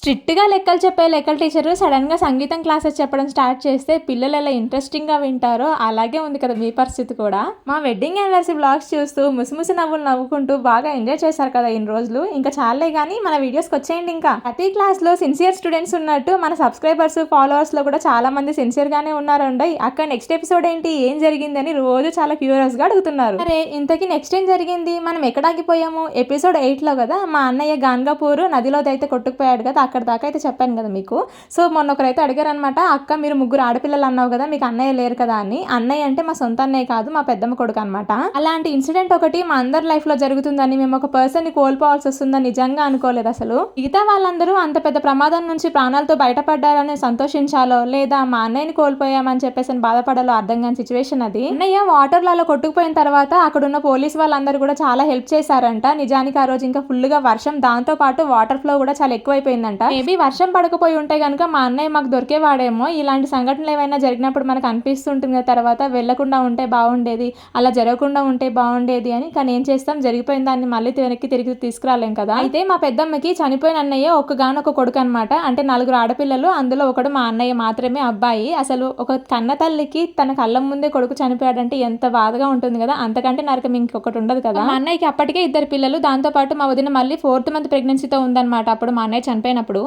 స్ట్రిక్ట్‌గా లెక్కలు చెప్పే లెక్కల టీచరు సడెన్‌గా సంగీతం క్లాసెస్ చెప్పడం స్టార్ట్ చేస్తే పిల్లలు ఎలా ఇంట్రెస్టింగ్‌గా వింటారో అలాగే ఉంది కదా మీ పరిస్థితి కూడా. మా వెడ్డింగ్ యానివర్సరీ వ్లాగ్స్ చూస్తూ ముసిముసి నవ్వులు నవ్వుకుంటూ బాగా ఎంజాయ్ చేశారు కదా ఇన్ని రోజులు. ఇంకా చాలులే గానీ మన వీడియోస్‌కి వచ్చేయండి ఇంకా. ప్రతి క్లాస్‌లో సిన్సియర్ స్టూడెంట్స్ ఉన్నట్టు మన సబ్స్క్రైబర్స్, ఫాలోవర్స్‌లో కూడా చాలా మంది సిన్సియర్‌గానే ఉన్నారండోయ్. అక్క నెక్స్ట్ ఎపిసోడ్ ఏంటి? ఏం జరిగిందని రోజు చాలా క్యూరియస్‌గా అడుగుతున్నారు. అరే ఇంతకీ నెక్స్ట్ ఏం జరిగింది? మనం ఎక్కడ ఆగిపోయాము? ఎపిసోడ్ 8లో కదా మా అన్నయ్య గాన్గాపూర్ నదిలోదైతే కొట్టుకుపోయాడు కదా, అక్కడ దాకా అయితే చెప్పాను కదా మీకు. సో మొన్న ఒకరైతే అడిగారనమాట, అక్క మీరు ముగ్గురు ఆడపిల్లలు అన్నావు కదా, మీకు అన్నయ్య లేరు కదా అని. అన్నయ్య అంటే మా సొంత అన్నయ్య కాదు, మా పెద్దమ్మ కొడుకు అనమాట. అలాంటి ఇన్సిడెంట్ ఒకటి మా అందరి లైఫ్ లో జరుగుతుందని, మేము ఒక పర్సన్ ని కోల్పోవాల్సి వస్తుందని నిజంగా అనుకోలేదు అసలు. మిగతా వాళ్ళందరూ అంత పెద్ద ప్రమాదం నుంచి ప్రాణాలతో బయటపడ్డారని సంతోషించాలో, లేదా మా అన్నయ్యని కోల్పోయామని చెప్పేసి బాధపడాలో అర్థం కాని సిచ్యువేషన్ అది. అన్నయ్య వాటర్ లలో కొట్టుకుపోయిన తర్వాత అక్కడున్న పోలీస్ వాళ్ళందరూ కూడా చాలా హెల్ప్ చేశారంట. నిజానికి ఆ రోజు ఇంకా ఫుల్ గా వర్షం, దాంతో పాటు వాటర్ ఫ్లో కూడా చాలా ఎక్కువైపోయిందంట. మేబీ వర్షం పడకపోయి ఉంటే కనుక మా అన్నయ్య మాకు దొరికేవాడేమో. ఇలాంటి సంఘటనలు ఏవైనా జరిగినప్పుడు మనకు అనిపిస్తుంటుంది తర్వాత వెళ్లకుండా ఉంటే బాగుండేది, అలా జరగకుండా ఉంటే బాగుండేది అని. కానీ ఏం చేస్తాం, జరిగిపోయిన దాన్ని మళ్ళీ వెనక్కి తిరిగి తీసుకురాలేం కదా. అయితే మా పెద్దమ్మకి చనిపోయిన అన్నయ్య ఒక్కగానొక కొడుకు అనమాట. అంటే 4 ఆడపిల్లలు, అందులో ఒకడు మా అన్నయ్య మాత్రమే అబ్బాయి. అసలు ఒక కన్న తల్లికి తన కళ్ళ ముందే కొడుకు చనిపోయాడంటే ఎంత బాధగా ఉంటుంది కదా. అంతకంటే నరకం ఇంకొకటి ఉండదు కదా. మా అన్నయ్యకి అప్పటికే 2 పిల్లలు, దాంతో పాటు మా వదిన మళ్ళీ 4th మంత్ ప్రెగ్నెన్సీతో ఉందన్నమాట అప్పుడు మా అన్నయ్య చనిపోయినప్పుడు.